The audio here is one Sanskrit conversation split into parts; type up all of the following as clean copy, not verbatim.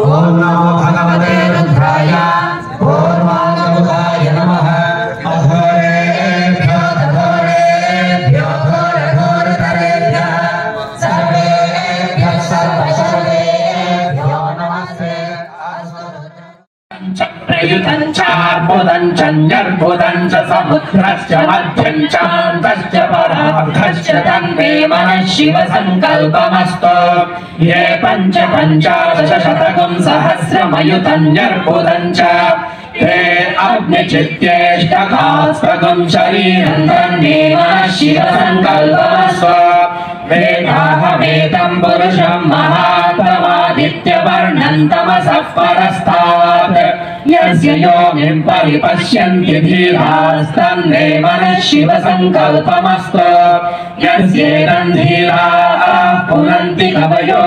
ओम नमो भगवते रुद्राय ओर्वाङ्मुखाय नमः अघोरेभ्यो घोरेभ्यो घोरघोरतरेभ्यः सर्वेभ्यः सर्वसर्वेभ्यो नमस्ते प्रयुतं चार्बुदं च न्यर्बुदं च समुद्रश्च मध्यं चान्तश्च परार्धश्च तन्मे मनः शिवसङ्कल्पमस्तु ये पञ्चादशशतकं सहस्रमयुतं न्यर्बुदं च ते अग्निचित्येष्टकास्पगं शरीरं तन्मे मनः शिवसङ्कल्पमस्तु वेदाहमेतं पुरुषं महात्ममादित्यवर्णं तमसः परस्तात् यस्य योनिं परिपश्यन्ति धीरास्तन्मे मनः शिवसङ्कल्पमस्तु यस्येनं धीराः पुनन्ति कवयो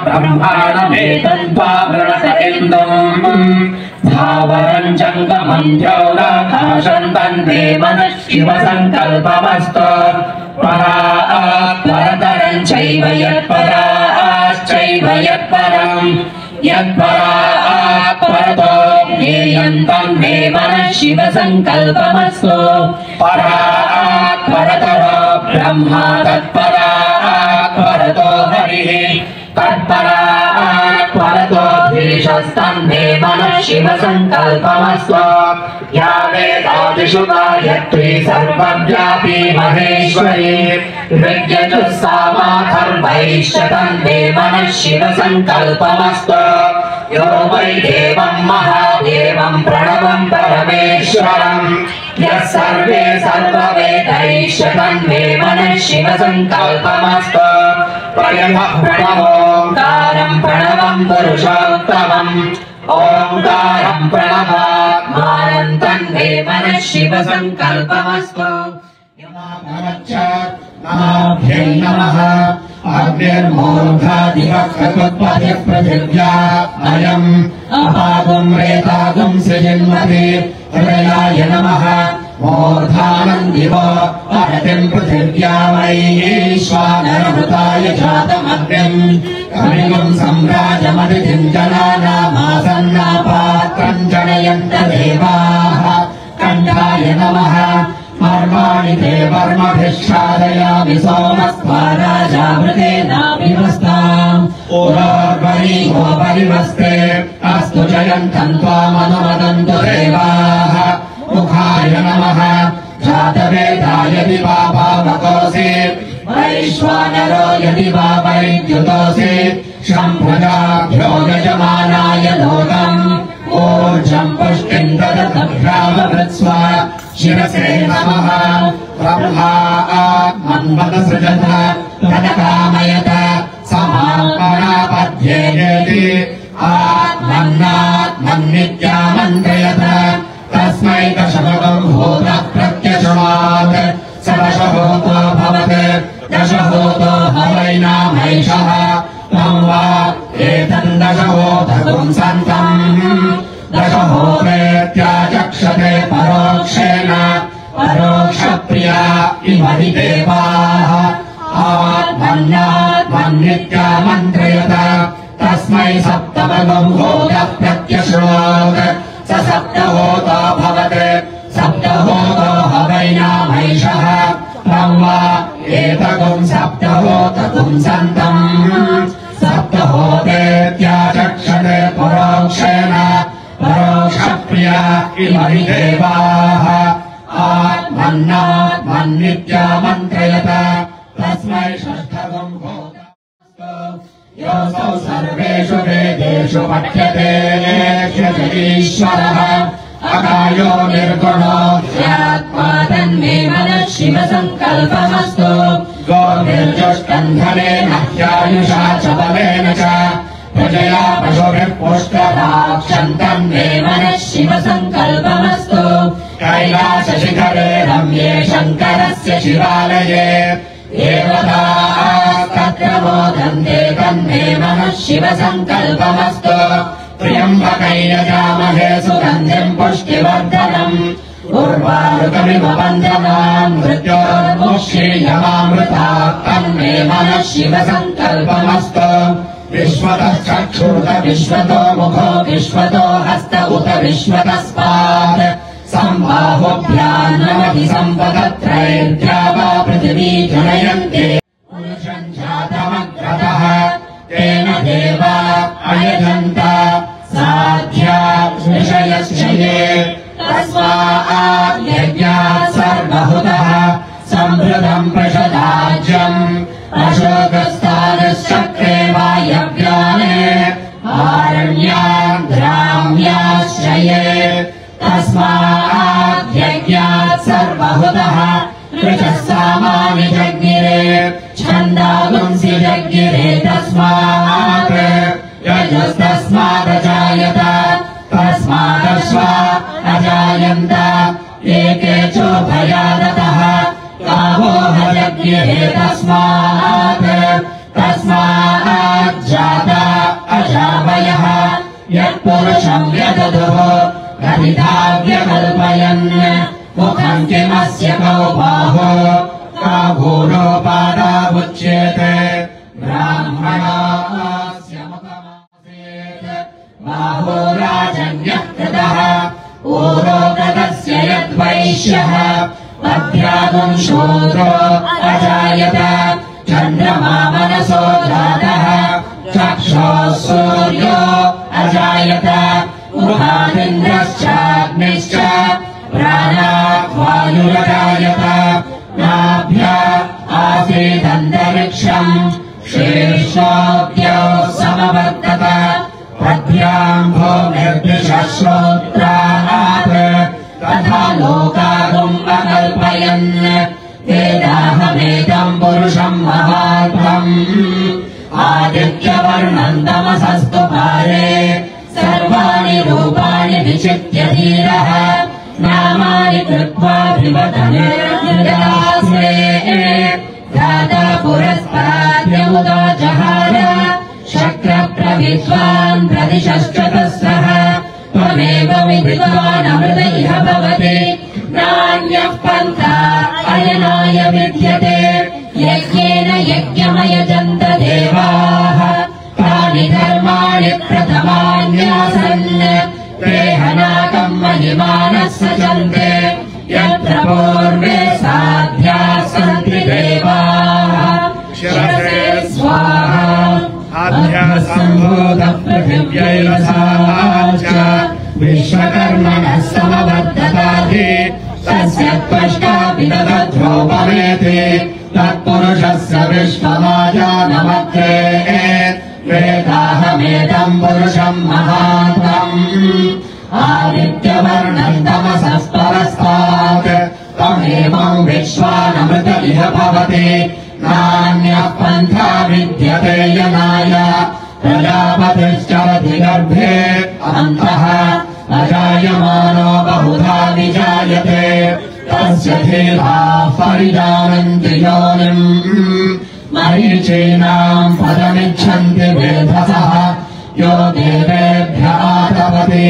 ब्रह्माणमेतं त्वावृणत इन्दुम् स्थावरं जङ्गमं द्यौराकाशं तन्मे मनः शिवसङ्कल्पमस्तु परात्परतरं चैव यत्पराश्चैव यत्परं यत्परात्परतो ज्ञेयं तन्मे मनः शिवसङ्कल्पमस्तु परात्परतरो ब्रह्मा तत्परात्परतो हरिः तत्परात्परतो धीशस्तन्मे मनः शिवसङ्कल्पमस्तु या वेदादिषु गायत्री सर्वव्यापी महेश्वरी ऋग्यजुस्सामाथर्वैश्च तन्मे मनः शिवसङ्कल्पमस्तु यो वै देवं महादेवं प्रणवं परमेश्वरं यः सर्वे सर्ववेदैश्च तन्मे मनः शिवसङ्कल्पमस्तु प्रयतः प्रणवोङ्कारं प्रणवं पुरुषोत्तमम् ओंकारं प्रणवात्मानं तन्मे मनः शिवसङ्कल्पमस्तु नाभ्यै नमः अग्निर्मूर्धादिवक्रतुत्पतिः पृथिव्या अयम् अपागुं रेतागुं सृजन्मते हृदयाय नमः मूर्धानं दिवो अहतिं पृथिव्या वैश्वानरभृताय जातमग्निम् कविगुं सम्राजमतिथिं जनानामासन्नापात्रं जनयन्त देवाः कण्ठाय नमः मर्माणि ते वर्मभिश्चादयामि सोमस्त्वा राजामृतेनाभिवस्ताम् ओरोर्वरीयो परिवस्ते अस्तु जयन्तं त्वामनुमदन्तु देवाः मुखाय नमः जातवेदाय दिवा भावकोऽसि वैश्वानरो यदि वा वैद्युतोऽसि शम्भुजाभ्यो यजमानाय लोकम् ऊर्जं पुष्टिं ददतभ्रामवृत्स्व शिरसे नमः ब्रह्मा आत्मन्वदसृजत तदकामयत समापनापद्येति आत्मन्नात्मन्नित्यामन्त्रयत तस्मै दशभगं भूतः प्रत्यशृणात् स दशभूतो भवत् दशभूतो हवैनामैषः तं वा एतं दशभूतगुं सन्तम् दशभूतेत्याचक्षते परोक्षेण परोक्षप्रिया इव हि देवाः आत्मन्नात्मन्नित्यामन्त्रयत तस्मै सप्तभगं भूतः प्रत्यशृणोत् स सप्तभूतो भवत् सप्तभूतो हवैनामैषः तं वा एतगुं सप्तभूतगुं सन्तम् सप्तभूतेत्याचक्षते परोक्षेण परोक्षप्रिया इव हि देवाः आत्मन्नात्मन्नित्यामन्त्रयत तस्मै षष्ठगुं भूतः योऽसौ सर्वेषु वेदेषु पठ्यते ईश्वरः अकायो निर्गुणो ह्यात्मा तन्मे मनः शिवसङ्कल्पमस्तु गोर्निर्जुष्टन्धनेन ह्यायुषा च बलेन च प्रजया पशुभिः पुष्कराक्षं तन्मे मनः शिवसङ्कल्पमस्तु कैलासशिखरे रम्ये शङ्करस्य शिवालये देवतास्तत्र मोदन्ते तन्मे मनः शिवसङ्कल्पमस्तु त्र्यम्बकै यजामहे सुगन्धिं पुष्टिवर्धनम् उर्वारुकमिव बन्धनान् मृत्योर्मुक्षीयमामृतात् तन्मे मनः शिव सङ्कल्पमस्तु विश्वतः चक्षुरुत विश्वतो मुखो विश्वतो हस्त उत विश्वतस्मात् सम्बाहुभ्यान्नमति सम्पदत्रैर्द्या वा पृथिवी जनयन्ते पुरुषम् जातमग्रतः तेन देवा अयजन्त साध्या विषयश्च ये तस्मात् यज्ञात् सर्वहुतः सम्भृतम् प्रषदाज्यम् अशोकस्थानश्चक्रे वायव्याने आरण्यान् ग्राम्याश्च ये तस्मात् यज्ञात् सर्वहुतः ऋचः सामानि जज्ञिरे छन्दागुंसि जज्ञिरे तस्मात् यजुस्तस्मादजायत तस्मादश्वा अजायन्त एके चोभयादतः गावोह जज्ञिरे तस्मात् जाता अजावयः यत्पुरुषम् व्यदधुः गदिधाव्यकल्पयन् मुखम् किमस्य कौ बाहो काभूरोपादावुच्येते ब्राह्मणास्य मुखमासीत् बाहो राजन्यः कृतः ऊरोगतस्य यद्वैश्यः पद्भ्यागुम् शूद्रो अजायत चन्द्रमा मनसो जातः चक्षुः सूर्यो अजायत मुखादिन्द्रश्चाग्निश्च प्राणात् वायुरजायत नाभ्या आसीदन्तरिक्षम् शीर्षोऽद्यौ समवर्तत पद्भ्याम् भूमिर्दिशश्रोत्रात् तथा लोकागुम् अकल्पयन् वेदाहमेतम् पुरुषम् महात्मम् आदित्यवर्णम् तमसस्तु पारे सर्वाणि रूपाणि विचित्य धीरः नामानि कृत्वा विवदने दाता पुरस्ताद्यमुदा जहार शक्रप्रविद्वान् प्रदिशश्च तस्सः त्वमेव विद्वानमृत इह भवति नान्यः पन्था अयनाय विद्यते यज्ञेन यज्ञमयजन्त देवाः तानि धर्माणि प्रथमान्यासन् देहनाकम् महिमानः सजन्ते यत्र पूर्वे साध्याः सन्ति देवाः शिरसे स्वाहा आध्यासम्भूतः पृथिव्यैरसाच्च विश्वकर्मणः समवर्तताधि तस्य त्वष्टापि तदध्रोपमेति तत्पुरुषस्य विश्वमाजानमग्रे वेदाहमेतम् पुरुषम् महात्मम् आदित्यवर्णम् तमसः परस्तात् तमेवम् विश्वानमृत इह भवति नान्यः पन्था विद्यते यनाय प्रजापतिश्चरति गर्भे अन्तः अजायमानो बहुधा विजायते तस्य धीराः परिजानन्ति योनिम् मरीचीनाम् पदमिच्छन्ति वेधसः यो देवेभ्यः आतपति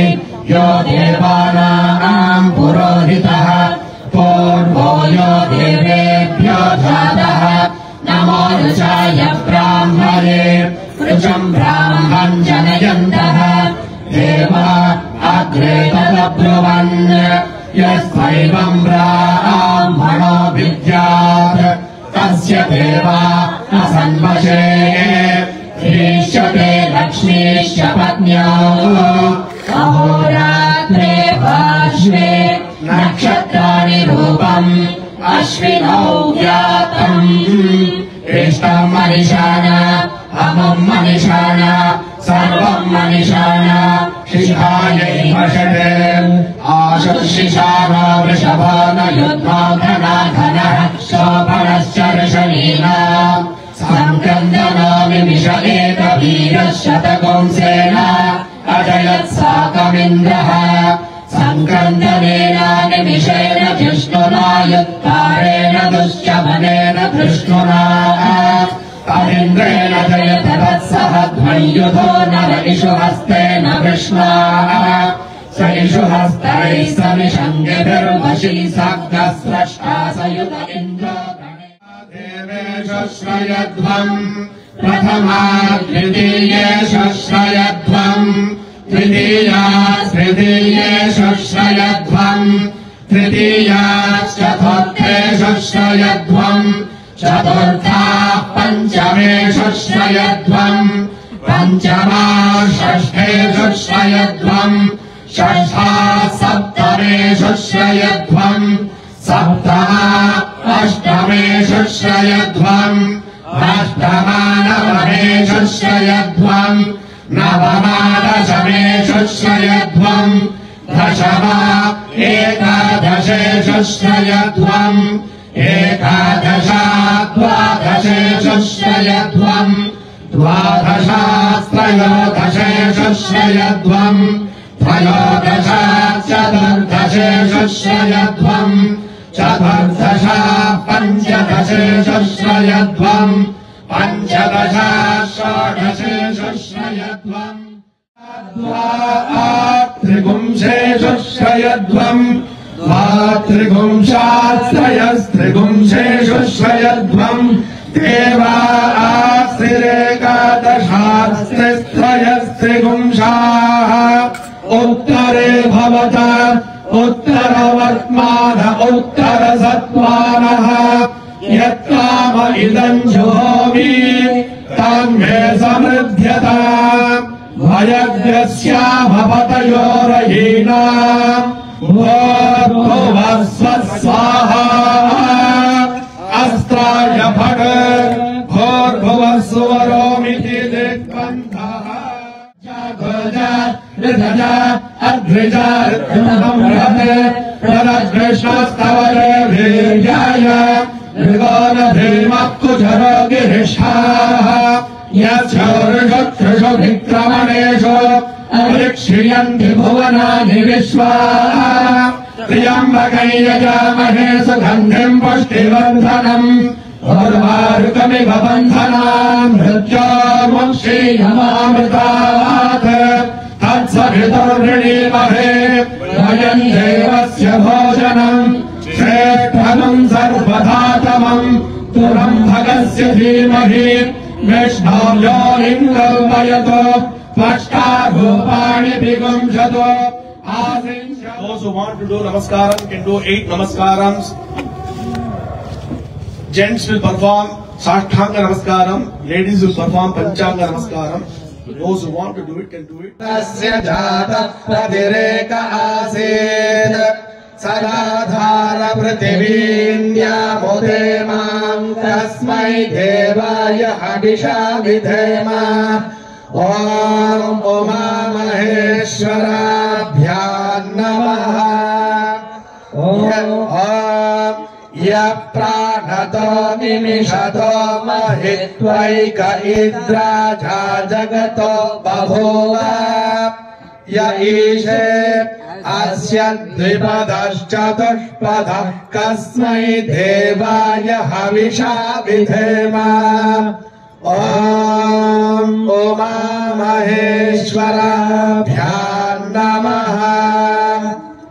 यो देवानाम् पुरोहितः पूर्वो यो देवेभ्यो जातः नमो ऋचाय ब्राह्मणे ऋचम् ब्राह्मम् जनयन्तः देवा अग्रे तदब्रुवन् यस्त्वैवम् ब्राह्मणो विद्यात् तस्य देवा न सन्वशे ह्रीष्यते लक्ष्मीश्च पत्न्यौ अहोरात्रे पार्श्वे नक्षत्राणि रूपम् अश्विनौ व्यातम् इष्टम् मनिषाण अमुम् मनिषाण सर्वम् मनिषाण शिखायैव षडे आशुशिशानो वृषभो न युद्धाघनाघनः शोभनश्च ऋषणीना सङ्क्रन्दनो विमिष एकवीरः शतपुंसेन अजयत् साकमिन्द्रः सङ्क्रन्दनेन निमिषेण जिष्णुना युत्कारेण दुश्चमनेन धृष्णुना तदिन्द्रेण जयत तत्सह ध्वंयुधो नर इषु हस्तेन वृष्णा सैषु हस्तैः समिषङ्गिभिर्वशी सक्तस्रष्टा सयुत इन्द्रो देवेषु श्रयध्वम् प्रथमा द्वितीयेषु श्रयध्वम् तृतीया तृतीयेषु श्रयध्वम् तृतीयाश्चतुर्थेषु श्रयध्वम् चतुर्था पञ्चमेषु श्रयध्वम् पञ्चमा षष्ठेषु श्रयध्वम् षष्ठा सप्तमेषु श्रयध्वम् सप्तमा अष्टमेषु श्रयध्वम् अष्टमा नवमेषु श्रयध्वम् नवमा दशमेषु श्रयध्वम् दशमा एकादशेषु श्रयध्वम् एकादशा द्वादशेषु श्रयध्वम् द्वादशा त्रयोदशेषु श्रयध्वम् त्रयोदशा चतुर्दशेषु श्रयध्वम् चतुर्दशा पञ्चदशेषु श्रयध्वम् पञ्चदशा षोडशेषु श्रयध्वम् त्रिगुंशेषु श्रयध्वम् त्रिगुंशास्त्रयस्त्रिगुंशेषु श्रयध्वम् देवास्त्रिरेकादशास्त्रिस्त्रयस्त्रिगुंशाः उत्तरे भवता उत्तरवर्त्मान उत्तरसत्त्वानः यत्काम इदम् जुहोमि तन्मे समृध्यता भयग्रस्या भवतयोरयीना भूर्भुवस्व स्वाहा अस्त्राय भग भूर्भुवस्वरोमिति दिग्बन्धः जागोजा ऋधजा अद्विजा ऋतमृहते प्रदग्रष्णस्तवरे वीर्याय मृगोन भीमः कुजरोगिरिषाः यक्षोर्षु विक्रमणेषु अरिक्ष्यन्ति भुवनानि विश्वा त्र्यम्बकै यजामहे सुगन्धिम् पुष्टिवर्धनम् उर्वारुकमिव बन्धनाम् मृत्योर्मुक्षीयमामृतात् तत्सवितुर्वृणीमहे वयम् देवस्य भोजनम् श्रेष्ठम् सर्वधातमम् तुरम्भगस्य धीमहि विष्णो योनिम् कल्पयतु त्वष्टारूपाणि विगुंसतु आसिञ्च। Those who want to do namaskaram can do 8 namaskarams. Gents will perform Sashtanga namaskaram. Ladies will perform Panchanga namaskaram. Those who want to do it can do it. Tasya jata pratireka asid Saradhara prithivindyamude mam Tasmai devaya hadisha vidhema Om Uma Maheshwarabhyam Namaha Om Yapranato nimishato mahitvaika idraja jagato babhova Ya ishe asya dvipadaschatushpadah kasmai devaya havisha vidhema Om Uma Maheshwarabhyam Namaha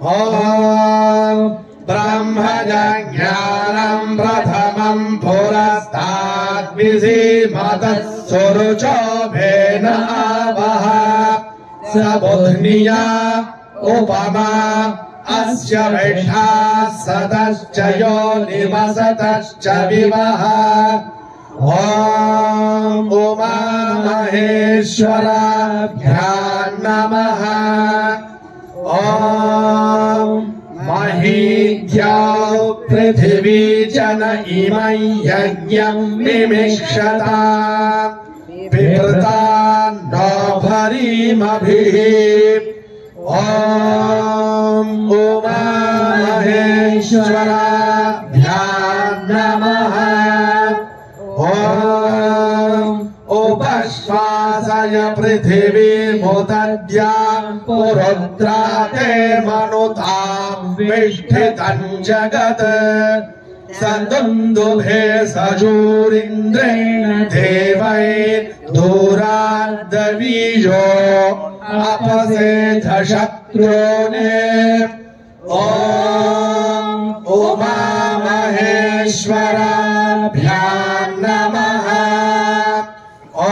Om Brahmajnanam Prathamam Purastat Vizimatas Surucho Vena Avaha Sabudhniya Upama Asya Vesha Sadascha Yonivasatascha Vivaha Om Uma Maheshwarabhyam Namaha Om Mahidhyau Prithvi Jana Imai Yajñam Mimikshata Piprata No Bharimabhi Om Uma Maheshwarabhyam Namaha Om Upashvasaya Prithvi Mudadhyam Purudrate Manutam Vishtitam Jagat Sandundubhe Sajurindrena Devai Duradavijo Apasetha Shakti त्रोणे ॐ उमामहेश्वराभ्यां नमः ॐ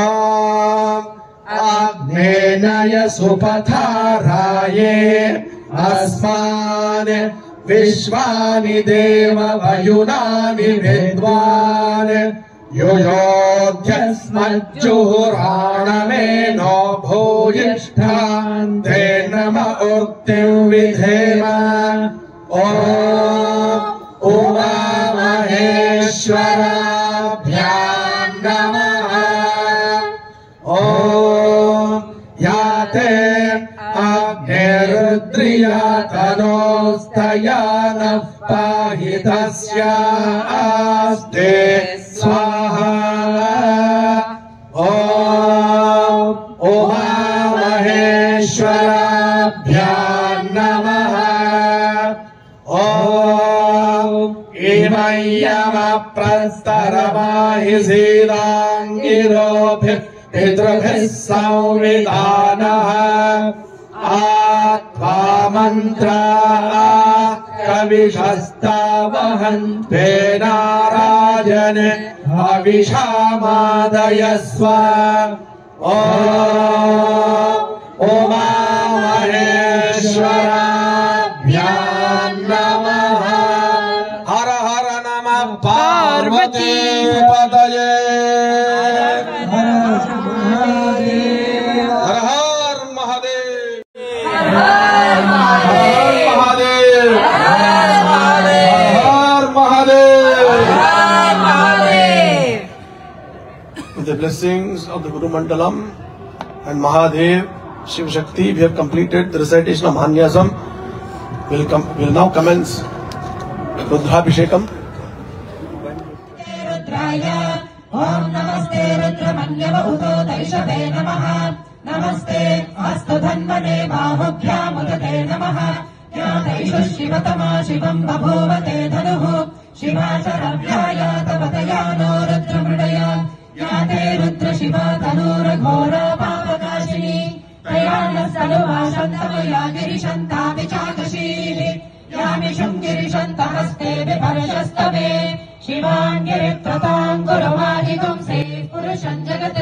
आग्नेय सुपथाराये अस्मान् विश्वानि देव वयुनानि विद्वान् योयोध्यस्मज्जुहुराणमेनो भूयिष्ठान्ते नम उक्तिं विधेम ॐ उमामहेश्वराभ्यां नमः ॐ याते अग्निरुद्रिया तनोस्तया नः पाहि तस्यास्ते स्वाहा ॐ उमामहेश्वराभ्यां नमः ॐ इमय्यमप्रस्तरमाहि सीदाङ्गिरोभिः पितृभिः संविधानः आत्मा मन्त्रा कविशस्तावहन्ते नारायण हविषामादयस्व ॐ उमामहेश्वराभ्यां नमः हर हर नमः पार्वती पतये हर हर महादेव हर महादेव हर Mahadev With the blessings of the Guru Mandalam and Mahadev, Shiv Shakti, we have completed the recitation of Mahanyasam. We'll now commence Rudrabhishekam. Om Namaste Rudramanyavahuto Taishave Namaha Namaste Astu Dhanvane Bahubhyamudate Namaha Yateishu Shivatama Shivam Babhuvate Dhanuhu Shivasharavyaya Tavatayano Rudramridaya Yate Rudra Shiva Tanura Ghora Pavakashini Prayana Salva Shantamaya Girishanta Vichakashili Yamishum Girishanta Haste Viparashastave Shivangiritratang Guruvahigum Se Purushan Jagat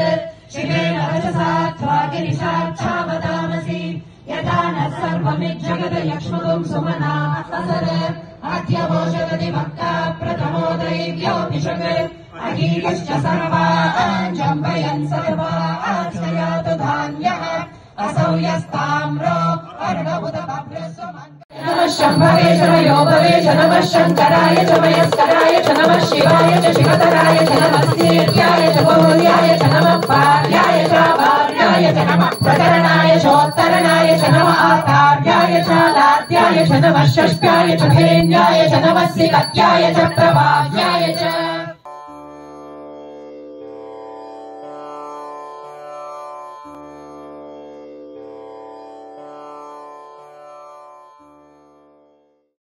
Shivena Rajasattva Girisharchavadamasi Yadana Sarvamid Jagat Yakshmagum Sumana Asare Atyavoshagati Bhakta Pratamodayivyo Vishagat Agiyascha Sarva Anjambayan Sarva Achayatu Dhanyah Asauyastamro Arnavuta Babhrasuman Namah Shambhave Shamayophave Namah Shankaraaya Chamayaskaraaya Namah Shivaya Shivataraya Namah Sirtyaya Gauriyaya Namah Paryaya Varyaya Namah Prakaranaya Shottaranaya Namah Akaryaya Ladyaya Namah Shashpyaya Bhenyaya Namah Sikatyaya Prabhavyaya